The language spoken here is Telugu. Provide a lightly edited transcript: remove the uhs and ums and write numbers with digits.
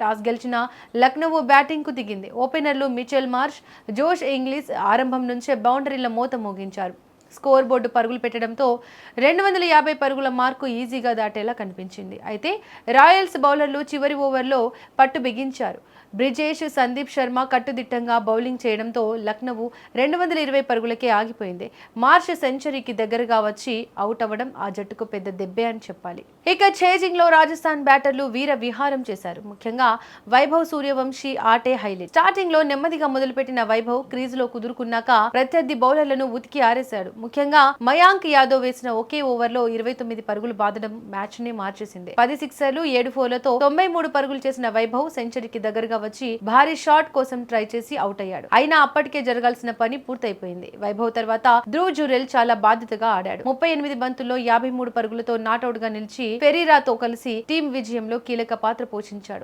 టాస్ గెలిచిన లక్నో బ్యాటింగ్ కు దిగింది. ఓపెనర్లు మిచెల్ మార్ష్, జోష్ ఇంగ్లీష్ ఆరంభం నుంచే బౌండరీల మోత మోగించారు. స్కోర్ బోర్డు పరుగులు పెట్టడంతో 250 పరుగుల మార్కు ఈజీగా దాటేలా కనిపించింది. అయితే రాయల్స్ బౌలర్లు చివరి ఓవర్లో పట్టు బిగించారు. బ్రిజేష్, సందీప్ శర్మ కట్టుదిట్టంగా బౌలింగ్ చేయడంతో లక్నో 220 పరుగులకే ఆగిపోయింది. మార్ష్ సెంచరీకి దగ్గరగా వచ్చి అవుట్ అవ్వడం ఆ జట్టుకు పెద్ద దెబ్బే అని చెప్పాలి. ఇక ఛేజింగ్ లో రాజస్థాన్ బ్యాటర్లు వీర విహారం చేశారు. ముఖ్యంగా వైభవ్ సూర్యవంశీ ఆటే హైలైట్. స్టార్టింగ్ లో నెమ్మదిగా మొదలుపెట్టిన వైభవ్ క్రీజ్ లో కుదురుకున్నాక ప్రత్యర్థి బౌలర్లను ఉతికి ఆరేశాడు. ముఖ్యంగా మయాంక్ యాదవ్ వేసిన ఒకే ఓవర్లో 29 పరుగులు బాదడం మ్యాచ్ ని మార్చేసింది. 10 సిక్సర్లు 7 ఫోర్లతో 93 పరుగులు చేసిన వైభవ్ సెంచరీకి దగ్గరగా వచ్చి భారీ షాట్ కోసం ట్రై చేసి అవుట్ అయ్యాడు. అయినా అప్పటికే జరగాల్సిన పని పూర్తయిపోయింది. వైభవ్ తర్వాత ధ్రువ్ జురెల్ చాలా బాధ్యతగా ఆడాడు. 38 బంతుల్లో 53 పరుగులతో నాట్అవుట్ గా నిలిచి ఫెరీరాతో కలిసి టీం విజయంలో కీలక పాత్ర పోషించాడు.